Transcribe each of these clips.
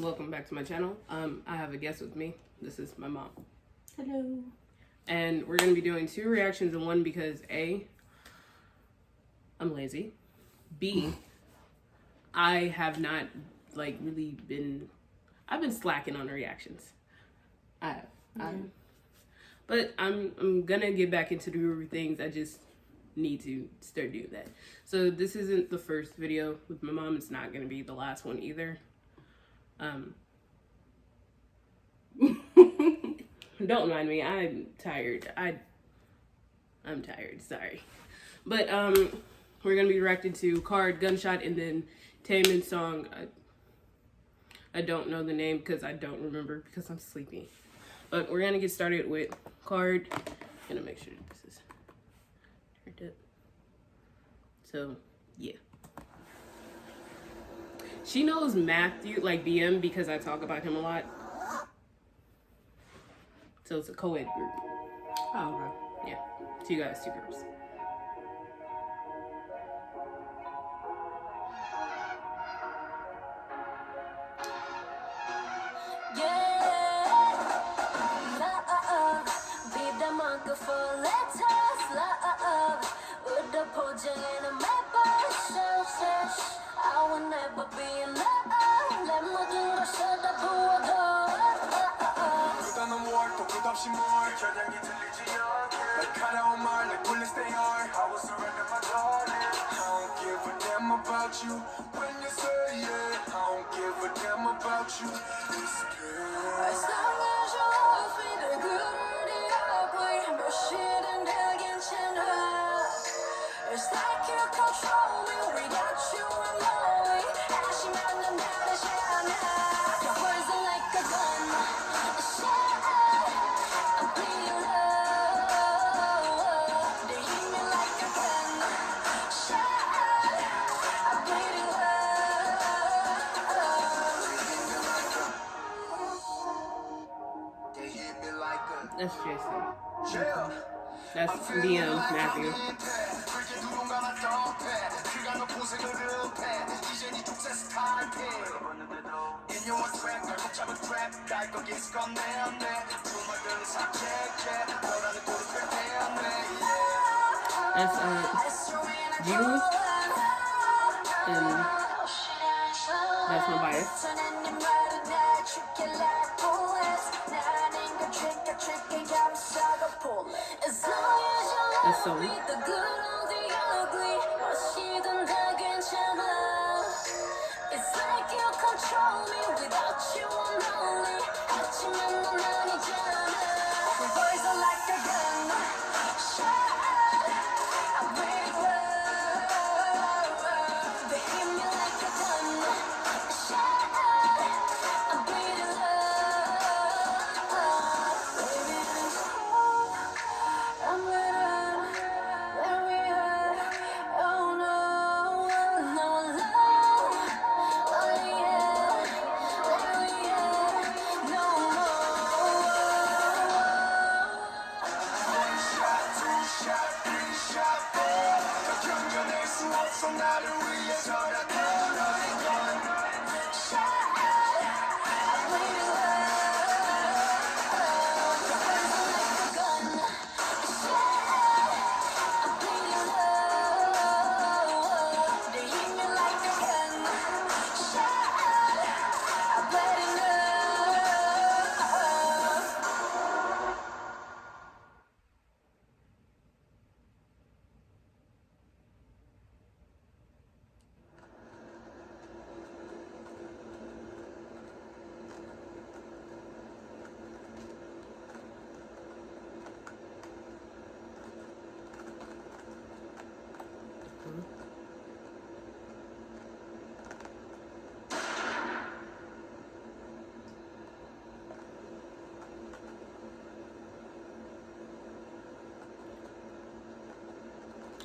Welcome back to my channel. I have a guest with me. This is my mom. Hello. And we're gonna be doing 2 reactions in one because A, I'm lazy. B, I have not really been. I've been slacking on the reactions. I have. But I'm gonna get back into the things. I just need to start doing that. So this isn't the first video with my mom. It's not gonna be the last one either. Don't mind me. I'm tired. I'm tired. Sorry. But we're gonna be reacting to KARD GunShot and then Taemin song. I don't know the name because I don't remember because I'm sleepy. But we're gonna get started with KARD. I'm gonna make sure this is turned up. So yeah. She knows Matthew, like BM, because I talk about him a lot. So it's a co-ed group. Oh, okay. Yeah. 2 guys, 2 girls. About you when you say yeah, I don't give a damn about you. It's good. As long as you're off me, the good or the ugly, 몇 시든 다 괜찮아. It's like you control me, we got you and lonely. 다시만 난 다르지 않아. You're poison like a gun, a shot. I'm bleeding love. They hit me like a gun, shot. That's Jason. That's BM, Matthew. That's June. And that's my bias. That's Sony. It's like you control me without you I'm lonely. 하지만 넌 아니잖아. We're poison like a gun. Shot. I'm bleeding love. They hit me like a gun. Shot. I'm bleeding love. Baby, it's cold. I'm better than we are. Oh no, no love. Oh yeah, than we are. No more. One shot, 2 shot, 3 shot, 4. 더 견뎌낼 수 없어 나를 위해서라도 너의 건. Shot, I'm bleeding love. You're poison like a gun. Shot, I'm bleeding love. They hit me like a gun. Shot, I'm bleeding love.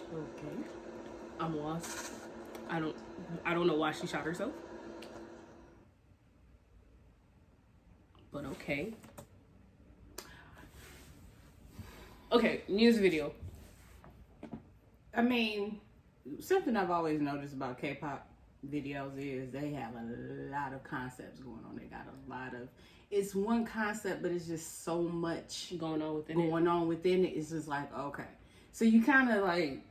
Okay. I'm lost. I don't know why she shot herself. But okay. Okay, news video. I mean, something I've always noticed about K-pop, videos is they have a lot of concepts going on. They got a lot of, it's one concept, but it's just so much going on within it. It's just like, okay. So you kind of like,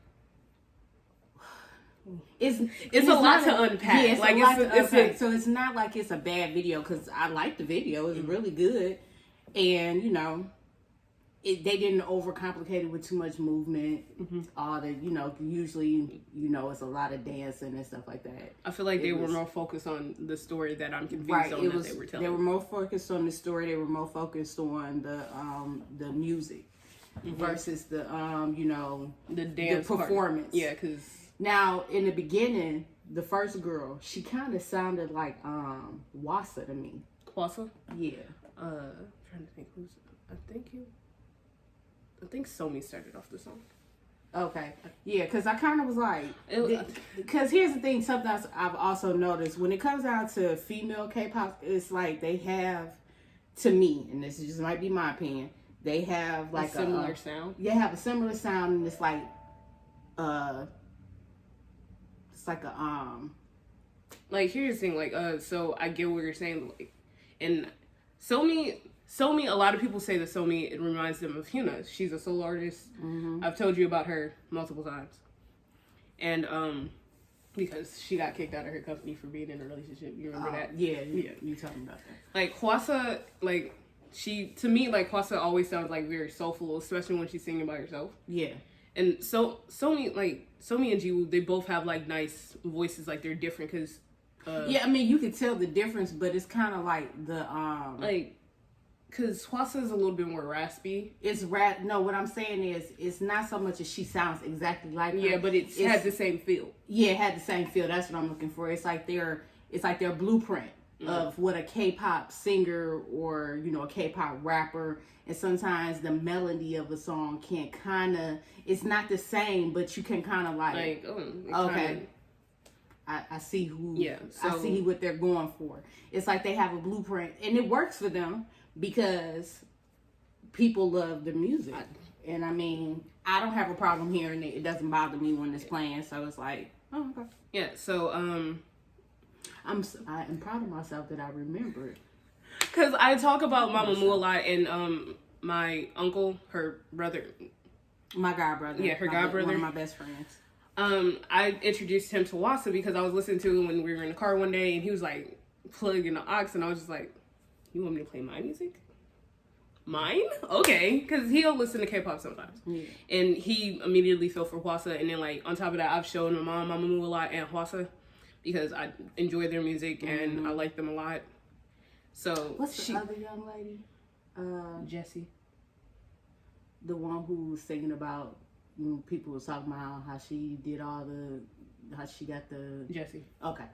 it's a lot to unpack. Yeah, it's like a lot to unpack. a, so it's not like it's a bad video, because I like the video. It's really good. And, you know, they didn't overcomplicate it with too much movement. All the, you know, usually, you know, it's a lot of dancing and stuff like that. I feel like they were more focused on the story that I'm confused on that they were telling. They were more focused on the story. They were more focused on the music versus the you know, the dance performance. Part. Yeah, because now in the beginning, the first girl, she kind of sounded like Wassa to me. Wassa? Yeah. I'm trying to think who's. I think Somi started off the song. Okay. Yeah, because I kind of was like, because here's the thing, something else I've also noticed, when it comes down to female K-pop, it's like they have, to me, and this just might be my opinion, they have like a similar sound. They have a similar sound, and it's like a like, here's the thing, like, so I get what you're saying, like, and Somi, a lot of people say that Somi, it reminds them of Hyuna. She's a solo artist. I've told you about her multiple times. And, because she got kicked out of her company for being in a relationship. You remember that? Yeah, you talking about that. Like, Hwasa, like, to me, like, Hwasa always sounds, like, very soulful, especially when she's singing by herself. Yeah. And so, Somi and Jiwoo, they both have, like, nice voices. Like, they're different, because... yeah, I mean, you can tell the difference, but it's kind of like the, like... Because Hwasa is a little bit more raspy. It's no, what I'm saying is, it's not so much as she sounds exactly like her. Yeah, but it has the same feel. Yeah, it had the same feel. That's what I'm looking for. It's like their blueprint of what a K-pop singer or, you know, a K-pop rapper. And sometimes the melody of a song can kind of, it's not the same, but you can kind of like okay. I see who. Yeah, so, I see what they're going for. It's like they have a blueprint, and it works for them because people love the music. And I mean, I don't have a problem hearing it. It doesn't bother me when it's playing. So it's like, oh, okay. Yeah. So I'm proud of myself that I remembered. Because I talk about Mamamoo a lot, and my uncle, her brother, my god brother, yeah, her god brother, one of my best friends. I introduced him to Wassa because I was listening to him when we were in the car one day, and he was like plugging the aux, and I was just like, "You want me to play my music? Mine? Okay." Because he'll listen to K-pop sometimes, and he immediately fell for Wassa. And then, like, on top of that, I've shown my mom Mamamoo a lot and Wassa because I enjoy their music and I like them a lot. So what's the other young lady? Jessie, the one who was singing about when people was talking about how she did how she got the Jessie. Okay.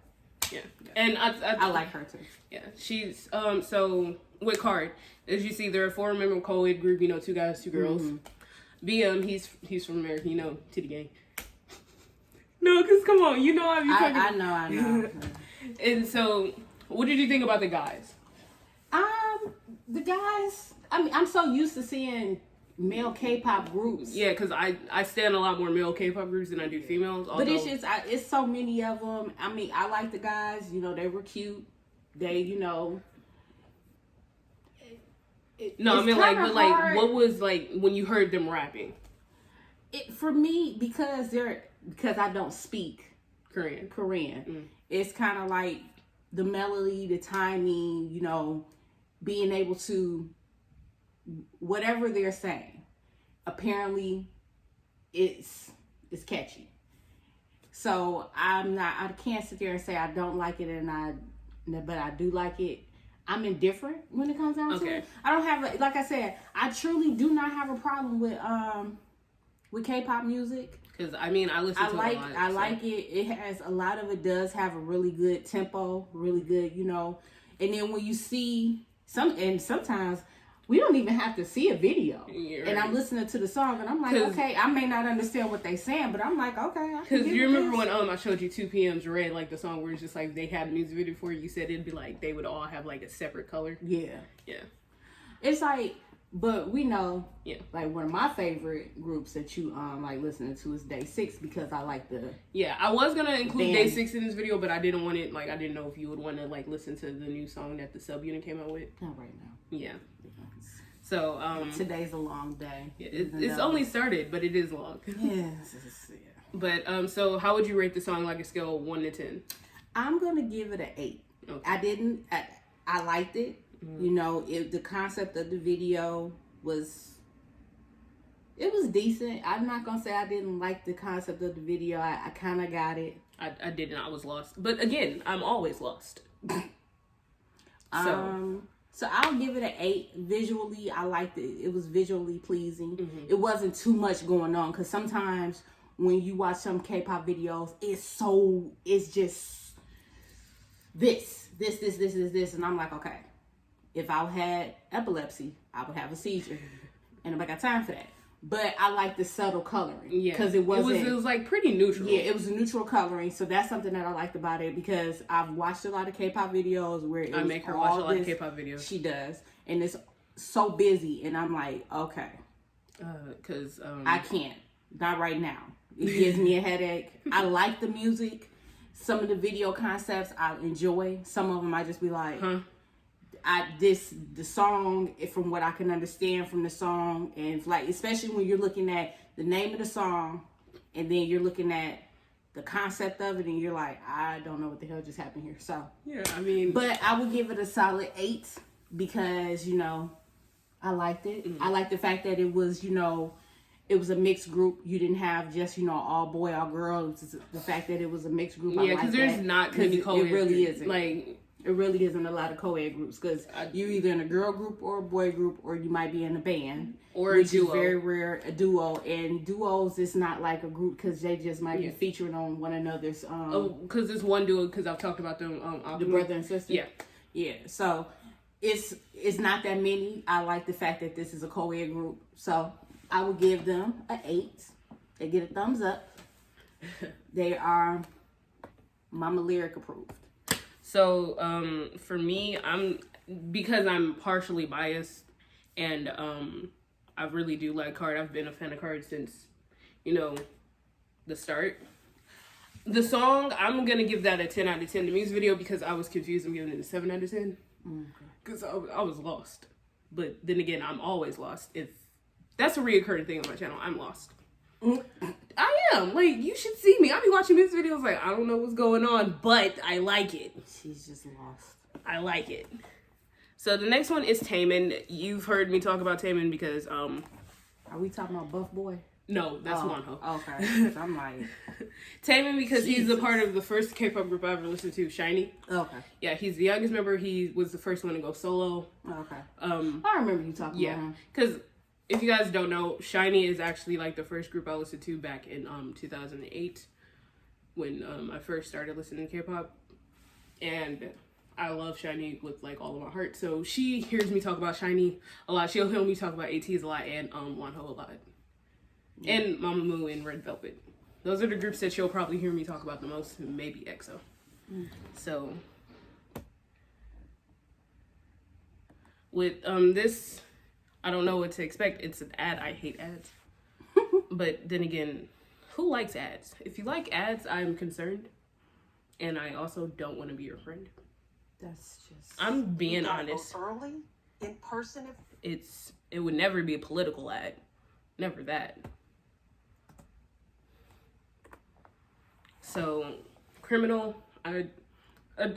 Yeah. And I like her too. Yeah. She's so with KARD, as you see, they're a 4-member co-ed group, you know, 2 guys, 2 girls. BM, he's from America, you know, Titty Gang. No, because come on, you know I know. And so, what did you think about the guys? The guys, I mean, I'm so used to seeing male K-pop groups. Yeah, because I stand a lot more male K-pop groups than I do females. But it's just, it's so many of them. I mean, I like the guys. You know, they were cute. They, you know. No, I mean, like, but like, what was like when you heard them rapping? For me, because I don't speak Korean. It's kind of like the melody, the timing. You know, being able to. Whatever they're saying, apparently it's catchy. So I can't sit there and say I don't like it but I do like it. I'm indifferent when it comes down to it. I don't have like I said, I truly do not have a problem with K-pop music. Because I mean, I listen to it a lot. I like it. It has a lot of it does have a really good tempo, really good, you know. And then when you see sometimes we don't even have to see a video. Right. And I'm listening to the song and I'm like, okay, I may not understand what they're saying, but I'm like, okay. Because you remember when I showed you 2PM's Red, like the song where it's just like they had a music video for it, you said it'd be like they would all have like a separate color. Yeah. Yeah. It's like, But we know, Yeah. like one of my favorite groups that you like listening to is Day 6 because I like the. Yeah, I was gonna include band. Day 6 in this video, but I didn't want it. Like, I didn't know if you would want to like listen to the new song that the subunit came out with. Not right now. Yeah. So today's a long day. Yeah, it's only started, but it is long. Yes. Yeah. But so how would you rate the song like a scale of 1 to 10? I'm gonna give it an 8. Okay. I liked it. Mm-hmm. You know, the concept of the video was decent. I'm not gonna say I didn't like the concept of the video. I kind of got it. I didn't. I was lost. But again, I'm always lost. So I'll give it an 8. Visually, I liked it. It was visually pleasing. Mm-hmm. It wasn't too much going on because sometimes when you watch some K-pop videos, it's just this, and I'm like, okay, if I had epilepsy, I would have a seizure, and I got time for that. But I like the subtle coloring because it was like pretty neutral. Yeah, it was a neutral coloring, so that's something that I liked about it because I've watched a lot of K-pop videos where I make her watch a lot of K-pop videos. She does, and it's so busy, and I'm like, okay, because I can't, not right now. It gives me a headache. I like the music. Some of the video concepts I enjoy. Some of them I just be like, the song, from what I can understand from the song, and like especially when you're looking at the name of the song and then you're looking at the concept of it and you're like, I don't know what the hell just happened here. So yeah, I mean, but I would give it a solid 8 because, you know, I liked it. I like the fact that it was, you know, it was a mixed group. You didn't have just, you know, all boy, all girl. It was the fact that it was a mixed group. Yeah, because there's not going to be co-ed. It really isn't. Like, it really isn't a lot of co-ed groups because you're either in a girl group or a boy group, or you might be in a band or a duo. Is very rare, a duo. And duos is not like a group because they just might be featuring on one another's. Because it's one duo. Because I've talked about them. The brother and sister. Yeah. So it's not that many. I like the fact that this is a co-ed group. So I would give them an 8. They get a thumbs up. They are Mama Lyric approved. So, for me, because I'm partially biased, and I really do like KARD. I've been a fan of KARD since, you know, the start. The song, I'm gonna give that a 10 out of 10. The music video, because I was confused, I'm giving it a 7 out of 10. Because I was lost. But then again, I'm always lost. If that's a reoccurring thing on my channel, I'm lost. I am. Like, you should see me. I be watching these videos like, I don't know what's going on, but I like it. She's just lost. I like it. So the next one is Taemin. You've heard me talk about Taemin because, Are we talking about Buff Boy? No, that's Wonho. Okay. I'm like... Taemin because he's a part of the first K-pop group I ever listened to, SHINee. Okay. Yeah, he's the youngest member. He was the first one to go solo. Okay. I remember you talking about him. Because... if you guys don't know, SHINee is actually like the first group I listened to back in 2008 when I first started listening to K-pop, and I love SHINee with like all of my heart. So she hears me talk about SHINee a lot. She'll hear me talk about ATEEZ a lot and Wonho a lot, and Mamamoo and Red Velvet. Those are the groups that she'll probably hear me talk about the most. Maybe EXO. So with this. I don't know what to expect. It's an ad. I hate ads. But then again, who likes ads? If you like ads, I'm concerned. And I also don't want to be your friend. That's just... I'm being honest. Early? In person? It would never be a political ad. Never that. So, Criminal, I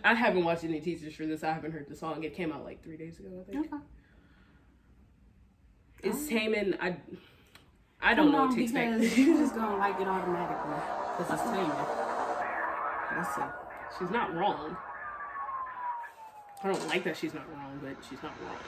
haven't watched any teasers for this. I haven't heard the song. It came out like 3 days ago, I think. Okay. It's Taemin. I don't know what to expect. You're just gonna like it automatically because it's Taemin. Let's see. She's not wrong. I don't like that she's not wrong, but she's not wrong.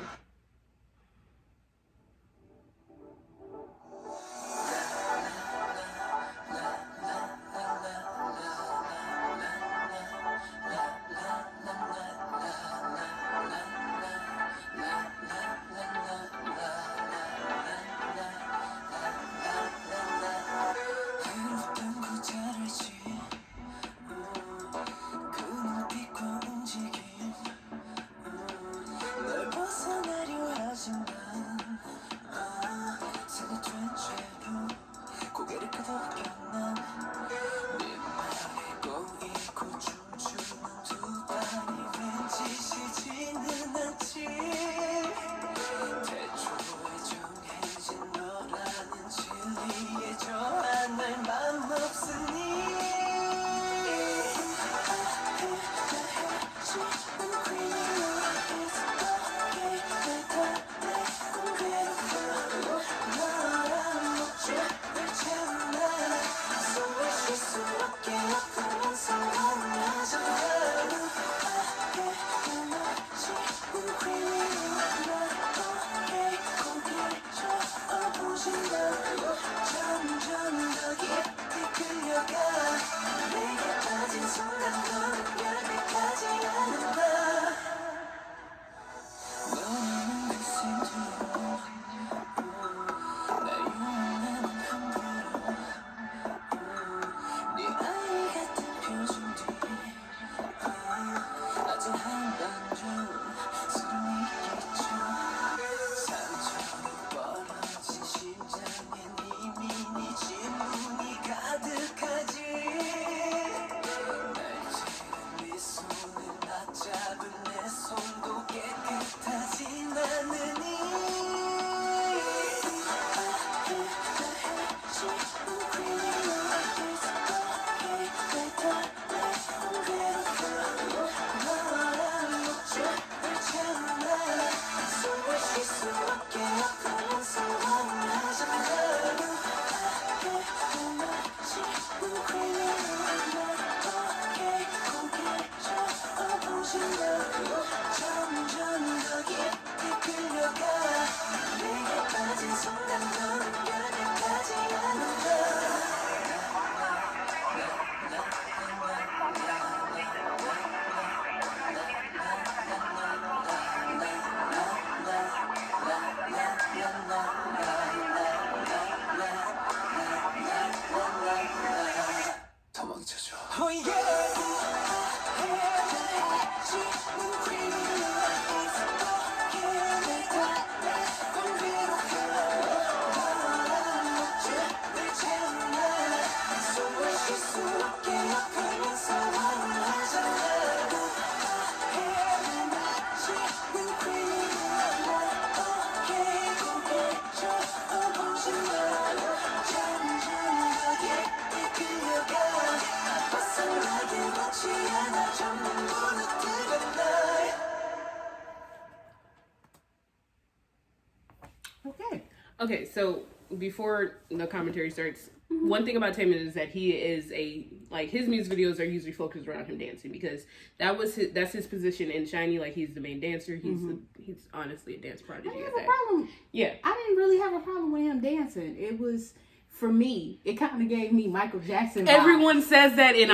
Okay, so before the commentary starts, one thing about Taemin is that he is his music videos are usually focused around him dancing, because that's his position in SHINee. Like, he's the main dancer. He's honestly a dance prodigy. I didn't have a problem. Yeah, I didn't really have a problem with him dancing. It was, for me, it kind of gave me Michael Jackson vibes. Everyone says that, and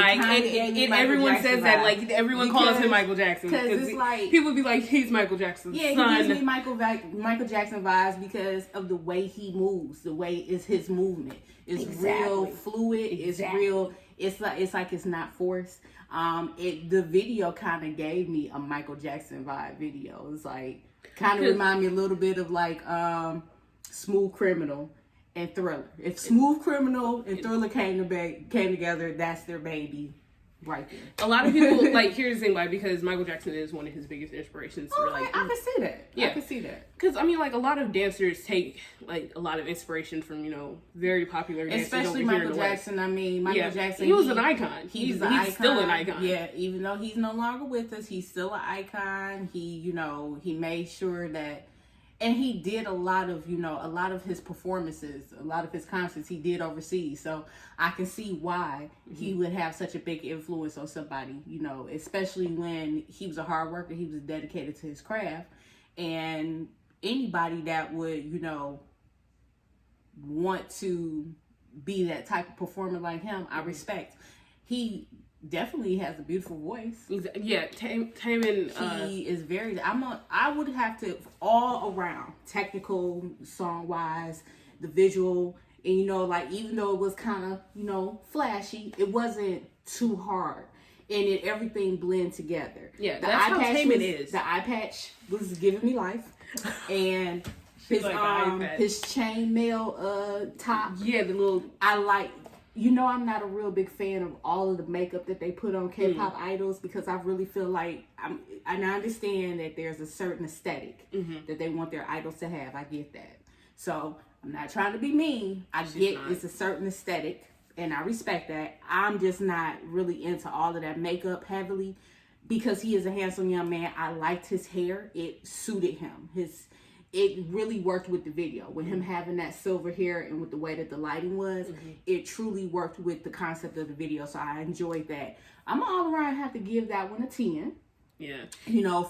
everyone says that, like, everyone calls him Michael Jackson, because it's like people be like, he's Michael Jackson's son. Yeah, he gives me Michael Jackson vibes because of the way he moves, the way is his movement. It's real fluid. It's real. It's like it's not forced. The video kind of gave me a Michael Jackson vibe video. It's like kind of remind me a little bit of like Smooth Criminal and Thriller. If Smooth Criminal and Thriller came together, that's their baby right there. A lot of people, like, here's the thing, like, because Michael Jackson is one of his biggest inspirations. Oh, like, I can see that. Yeah. I can see that. Because, I mean, like, a lot of dancers take, like, a lot of inspiration from, very popular dancers. Especially Michael Jackson. I mean, Michael Jackson. He was an icon. He's still an icon. Yeah, even though he's no longer with us, he's still an icon. He made sure that, and he did a lot of his performances, a lot of his concerts he did overseas. So I can see why he would have such a big influence on somebody, especially when he was a hard worker, he was dedicated to his craft. And anybody that would, want to be that type of performer like him, I respect. He definitely has a beautiful voice. Yeah, Taemin. He is very. I would have to all around technical, song wise, the visual, and even though it was kind of flashy, it wasn't too hard, and everything blend together. Yeah, that's how Taemin is. The eye patch was giving me life, and his his chainmail top. Yeah, the little. I like. I'm not a real big fan of all of the makeup that they put on K-pop idols, because I really feel like I understand that there's a certain aesthetic that they want their idols to have. I get that. So I'm not trying to be mean. It's a certain aesthetic, and I respect that. I'm just not really into all of that makeup heavily, because he is a handsome young man. I liked his hair. It suited him. It really worked with the video. With him having that silver hair and with the way that the lighting was, it truly worked with the concept of the video. So I enjoyed that. I'm all around have to give that one a 10. Yeah.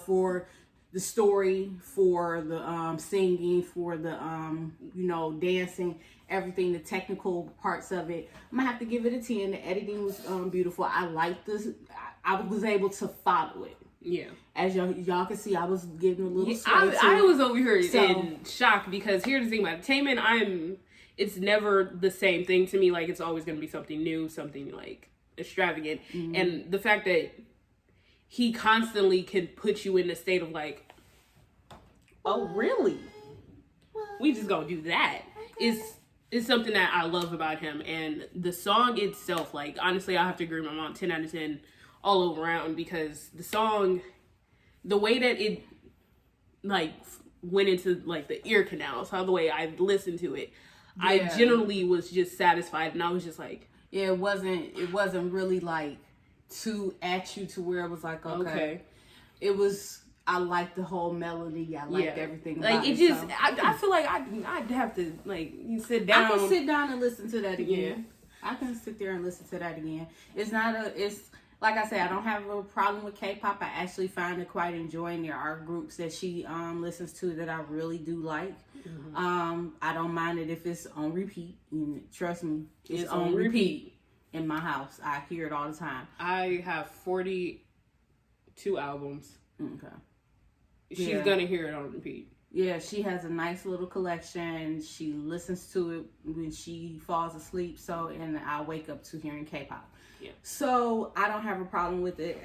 For the story, for the singing, for the dancing, everything, the technical parts of it. I'm gonna have to give it a 10. The editing was beautiful. I liked this. I was able to follow it. Yeah. As y'all can see, I was getting a little sway I was over here in shock, because here's the thing about Taemin, it's never the same thing to me. Like, it's always going to be something new, something, like, extravagant. And the fact that he constantly can put you in a state of, like, oh, really? We just gonna do that. Is something that I love about him. And the song itself, like, honestly, I have to agree with my mom, 10 out of 10 all over around, because the song, the way that it, like, went into, like, the ear canals, how the way I listened to it, I generally was just satisfied, and I was just like, yeah, it wasn't really, like, too at you to where it was like, okay. It was, I liked the whole melody. I liked everything about like, it just, so. I feel like I'd have to, like, you sit down. I can sit down and listen to that again. I can sit there and listen to that again. It's like I said, I don't have a problem with K-pop. I actually find it quite enjoying. There are groups that she listens to that I really do like. I don't mind it if it's on repeat. Trust me, it's on repeat in my house. I hear it all the time. I have 42 albums. Okay. She's gonna hear it on repeat. Yeah, she has a nice little collection. She listens to it when she falls asleep. And I wake up to hearing K-pop. Yeah. So I don't have a problem with it.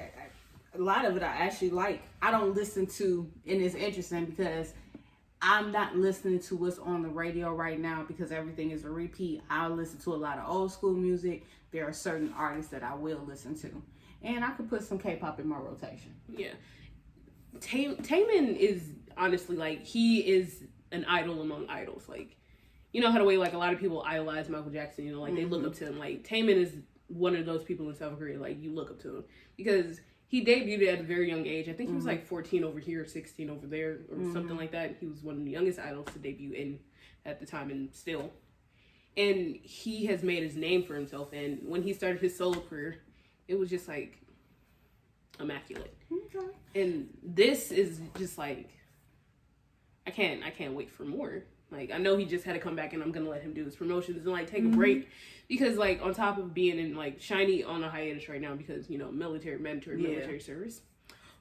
A lot of it I actually like. I don't listen to, and it's interesting because I'm not listening to what's on the radio right now because everything is a repeat. I listen to a lot of old school music. There are certain artists that I will listen to. And I could put some K-pop in my rotation. Yeah. Taemin is honestly, like, he is an idol among idols. Like, you know how the way, like, a lot of people idolize Michael Jackson, they look up to him. Like, Taemin is one of those people in South Korea, like, you look up to him because he debuted at a very young age. I think he was like 14 over here, 16 over there, or something like that. He was one of the youngest idols to debut in at the time, and still. And he has made his name for himself. And when he started his solo career, it was just like immaculate. Okay. And this is just like, I can't wait for more. Like, I know he just had to come back, and I'm gonna let him do his promotions and like take a break, because like on top of being in like Shiny on a hiatus right now because, you know, military service.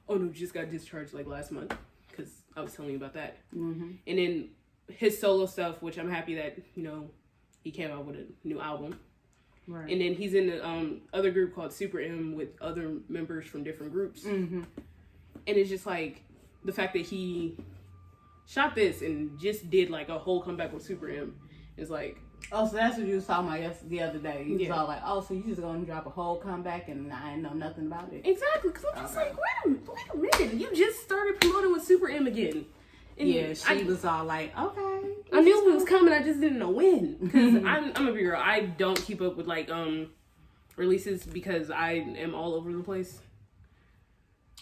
Oh no, just got discharged like last month, because I was telling you about that. And then his solo stuff, which I'm happy that, you know, he came out with a new album. Right. And then he's in the other group called Super M with other members from different groups. And it's just like the fact that he shot this and just did like a whole comeback with Super M is like... Oh, so that's what you was talking about the other day. You was all like, oh, so you just gonna drop a whole comeback and I didn't know nothing about it. Exactly, because I'm just like, wait a minute, you just started promoting with Super M again. And yeah, she was all like, okay. I knew it was coming, I just didn't know when. Because I'm a big girl. I don't keep up with like releases because I am all over the place.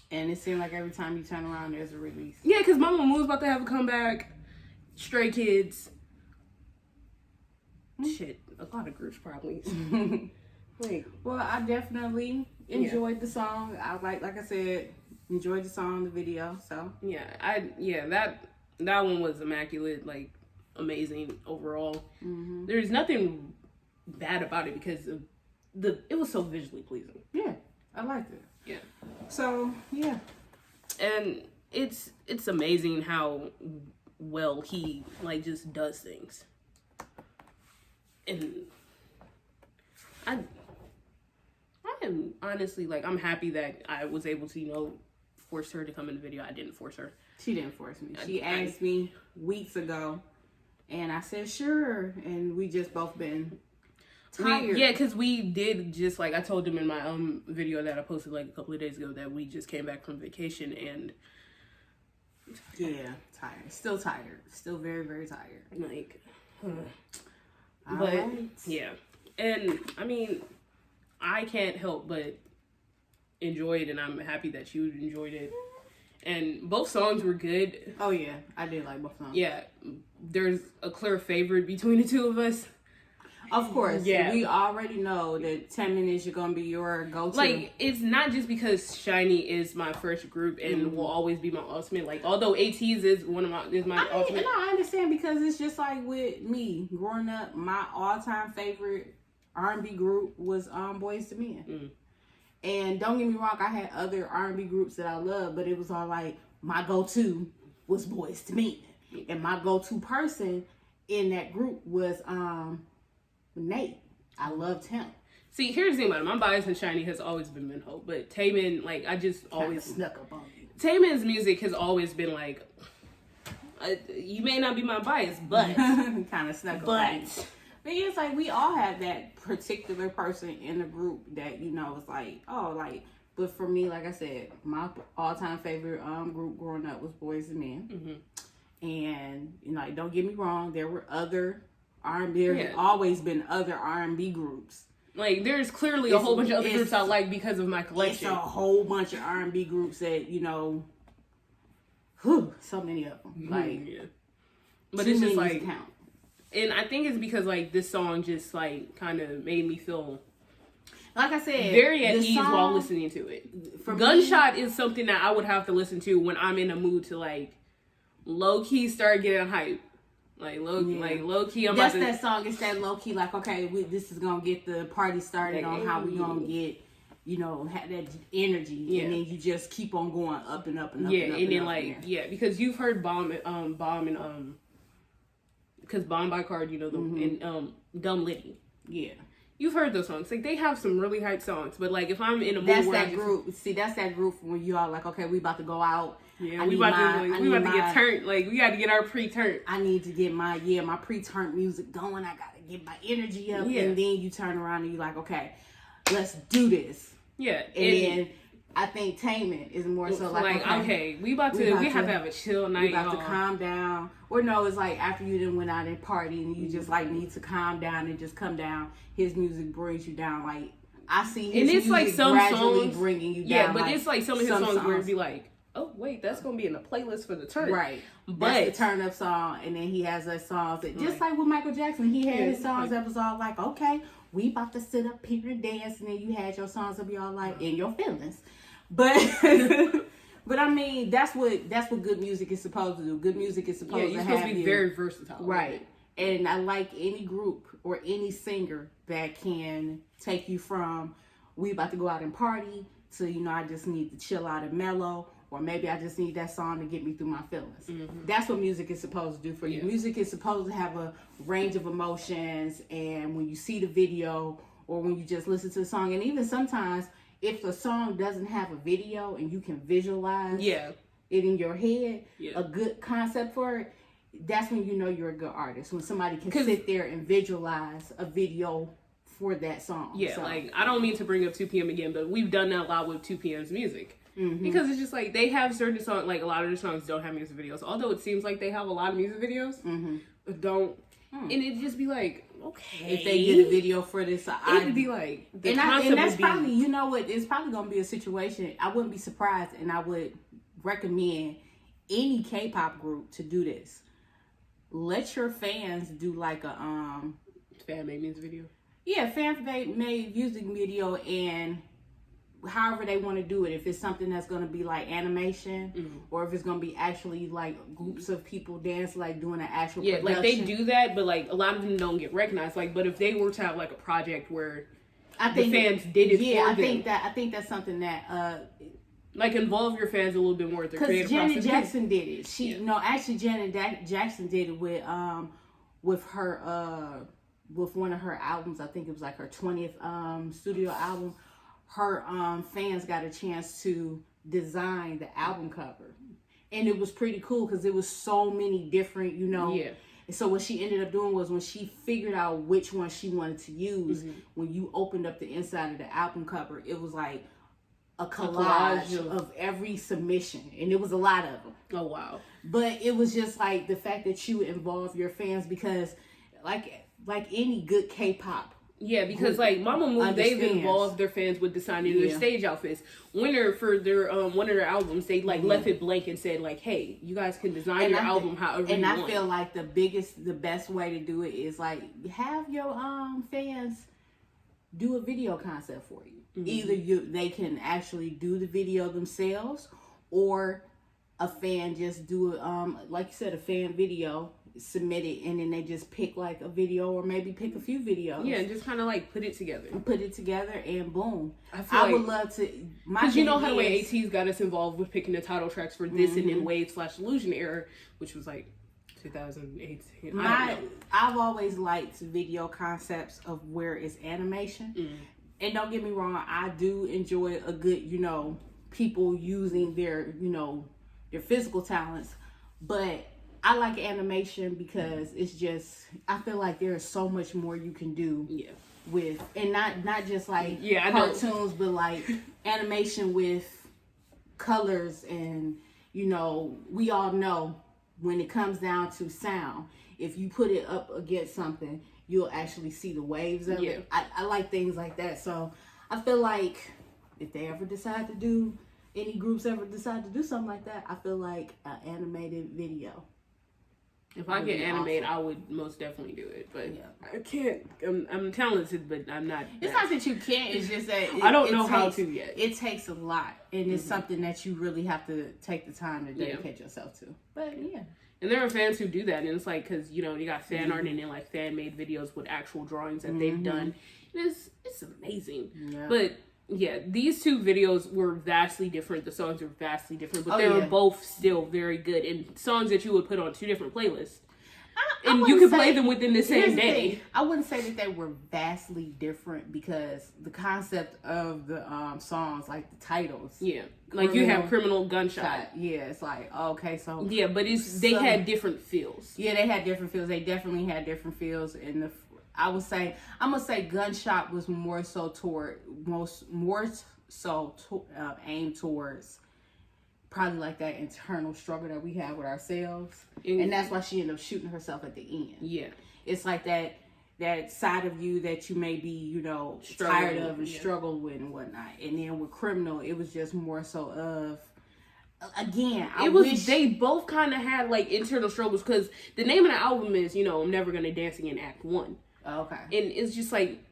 And it seemed like every time you turn around, there's a release. Yeah, because Mama Moo's about to have a comeback. Stray Kids. Shit, a lot of groups probably. Well, I definitely enjoyed the song. I like I said, enjoyed the song, the video. So that one was immaculate, like amazing overall. There's nothing bad about it because of it was so visually pleasing. Yeah, I liked it. Yeah. So yeah, and it's amazing how well he like just does things. And I am honestly like, I'm happy that I was able to, you know, force her to come in the video. I didn't force her. She didn't force me. She asked me weeks ago, and I said sure. And we just both been tired. Because we did just like I told him in my video that I posted like a couple of days ago that we just came back from vacation and tired. Still tired. Still very, very tired. Like, But yeah, and I mean, I can't help but enjoy it, and I'm happy that you enjoyed it. And both songs were good. Oh yeah, I did like both songs. Yeah, there's a clear favorite between the two of us. Of course, we already know that 10 Minutes is gonna be your go-to. Like, it's not just because Shiny is my first group and will always be my ultimate. Like, although ATEEZ is my ultimate. No, I understand, because it's just like with me growing up. My all-time favorite R&B group was Boyz II Men. And don't get me wrong, I had other R&B groups that I loved, but it was all like my go-to was Boyz II Men, and my go-to person in that group was Nate. I loved him. See, here's the thing about it. My bias in Shiny has always been Minho, but Taemin, like, I just always snuck up on you. Taemin's music has always been like, you may not be my bias, but kind of snuck up on you. But it's like we all have that particular person in the group that, you know, it's like, oh, like. But for me, like I said, my all-time favorite group growing up was Boyz II Men. And, you know, like, don't get me wrong, there were other R&B. There's always been other R&B groups. Like, there's clearly a whole bunch of other groups I like because of my collection. It's a whole bunch of R&B groups that, you know, so many of them. Like, but it's just like, count. And I think it's because like this song just like kind of made me feel, like I said, very at ease while listening to it. Gunshot is something that I would have to listen to when I'm in a mood to like low key start getting hype. Like low key. That's that song. It's that low key. Like, okay, this is gonna get the party started on how we gonna get, you know, have that energy, and then you just keep on going up and up and up. And up, and then like because you've heard Bomb and because Bomb by KARD, you know, and Dumb Litty. Yeah. You've heard those songs. Like, they have some really hype songs. But, like, if I'm in a mood that's that group. See, that's that group when you all like, okay, we about to go out. Yeah, we about to get turned. Like, we got to get our pre-turned. I need to get my pre-turned music going. I got to get my energy up. Yeah. And then you turn around and you're like, okay, let's do this. Yeah. And then I think Taemin is more so like okay, we have to have a chill night. We about to calm down. Or no, it's like after you done went out and party and you just like need to calm down and just come down. His music brings you down. Like I see his and it's music like some gradually songs bringing you down. Yeah, but like, it's like some of his songs where it'd be like, oh wait, that's gonna be in the playlist for the turn. Right. But that's the turn up song, and then he has those songs that just like with Michael Jackson, he had his songs that was all like, okay, we about to sit up here and dance, and then you had your songs that be all like in your feelings. But but I mean, that's what good music is supposed to do. Good music is supposed to have be very versatile. Right. And I like any group or any singer that can take you from we about to go out and party to, you know, I just need to chill out and mellow, or maybe I just need that song to get me through my feelings. Mm-hmm. That's what music is supposed to do for you. Music is supposed to have a range of emotions, and when you see the video or when you just listen to the song, and even sometimes if the song doesn't have a video and you can visualize it in your head, a good concept for it, that's when you know you're a good artist. When somebody can sit there and visualize a video for that song. Yeah, so, like, I don't mean to bring up 2PM again, but we've done that a lot with 2PM's music. Mm-hmm. Because it's just like, they have certain songs, like, a lot of their songs don't have music videos. Although it seems like they have a lot of music videos, but don't. And it'd just be like, okay. If they did a video for this, it'd be like, and that's probably, you know what, it's probably going to be a situation, I wouldn't be surprised, and I would recommend any K-pop group to do this. Let your fans do like a fan-made music video. Yeah, fan-made music video, and however they want to do it. If it's something that's going to be like animation, or if it's going to be actually like groups of people dance, like doing an actual production. Like they do that, but like a lot of them don't get recognized. Like, but if they were to have like a project where the fans did it for them. I think that's something that like involve your fans a little bit more with the creative process. Because Janet Jackson did it. No, actually Janet Jackson did it with her with one of her albums. I think it was like her 20th studio album. Her fans got a chance to design the album cover, and it was pretty cool because it was so many different, you know. Yeah. And so what she ended up doing was, when she figured out which one she wanted to use, when you opened up the inside of the album cover, it was like a collage of every submission, and it was a lot of them. Oh wow. But it was just like the fact that you involve your fans, because like any good K-pop, because like Mama Moo, they've involved their fans with designing their stage outfits. Winter, for their one of their albums, they like left it blank and said like, hey, you guys can design your album however you want. And I feel like the best way to do it is like have your fans do a video concept for you. Either they can actually do the video themselves, or a fan just do it, like you said, a fan video, submit it, and then they just pick like a video, or maybe pick a few videos. Yeah, and just kind of like put it together. And boom. I would love to. Because you know how the way AT's got us involved with picking the title tracks for this and then Wave/Illusion era, which was like 2018. I've always liked video concepts of where it's animation. And don't get me wrong, I do enjoy a good, you know, people using their, you know, their physical talents. But I like animation because it's just, I feel like there is so much more you can do with, and not just like cartoons, but like animation with colors. And, you know, we all know when it comes down to sound, if you put it up against something, you'll actually see the waves of it. I like things like that. So I feel like if they ever decide to do, any groups ever decide to do something like that, I feel like an animated video. If I get animated, I would most definitely do it. But I can't. I'm talented, but I'm not. It's not that you can't. It's just that I don't know how to yet. It takes a lot, and it's something that you really have to take the time to dedicate yourself to. But and there are fans who do that, and it's like, because, you know, you got fan art and then like fan made videos with actual drawings that they've done. And it's amazing. But these two videos were vastly different. The songs were vastly different, but they were both still very good, and songs that you would put on two different playlists. And you could play them within the same day. I wouldn't say that they were vastly different, because the concept of the songs, like the titles. Like you have Criminal Gunshot. It's like, okay, so. But they had different feels. They had different feels. They definitely had different feels. And I'm gonna say Gunshot was more so aimed towards probably like that internal struggle that we have with ourselves, and that's why she ended up shooting herself at the end. It's like that that side of you that you may be, you know, tired of and struggle with and whatnot. And then with Criminal, it was just more so of, again, they both kind of had like internal struggles, because the name of the album is, you know, I'm Never Gonna Dance Again Act 1. Okay. And it's just like,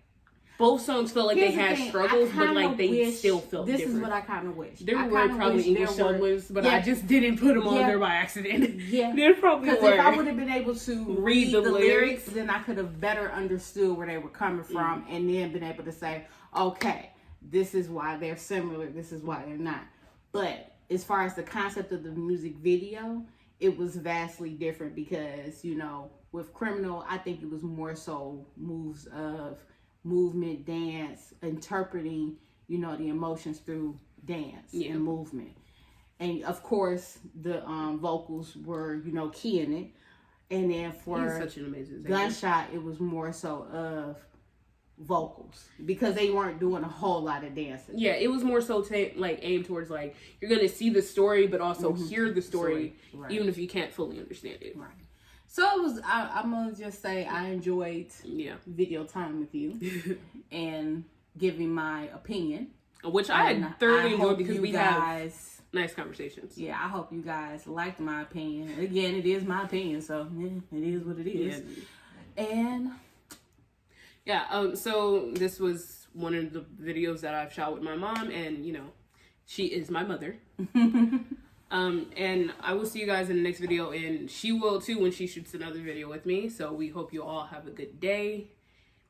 both songs felt like they had struggles, but like they still felt different. This is what I kind of wish. There were probably English songs, but I just didn't put them on there by accident. Yeah. There probably were. Because if I would have been able to read the lyrics, then I could have better understood where they were coming from, and then been able to say, okay, this is why they're similar, this is why they're not. But as far as the concept of the music video, it was vastly different, because, you know, with Criminal, I think it was more so moves of movement, dance, interpreting, you know, the emotions through dance and movement. And of course, the vocals were, you know, key in it. And then for such an amazing Gunshot, it was more so of vocals, because they weren't doing a whole lot of dancing. Yeah, it was more so like aimed towards like, you're gonna see the story, but also hear the story, even if you can't fully understand it. Right. So it was. I'm gonna just say I enjoyed video time with you and giving my opinion, which I thoroughly enjoyed, because we have nice conversations. Yeah, I hope you guys liked my opinion. Again, it is my opinion, so it is what it is. Yeah. And so this was one of the videos that I've shot with my mom, and you know, she is my mother. And I will see you guys in the next video, and she will too when she shoots another video with me. So we hope you all have a good day.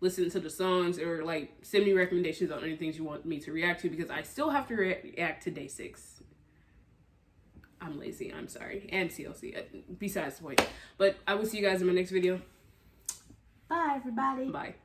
Listen to the songs, or like send me recommendations on any things you want me to react to, because I still have to react to Day 6. I'm lazy, I'm sorry. And CLC, besides the point. But I will see you guys in my next video. Bye, everybody. Bye.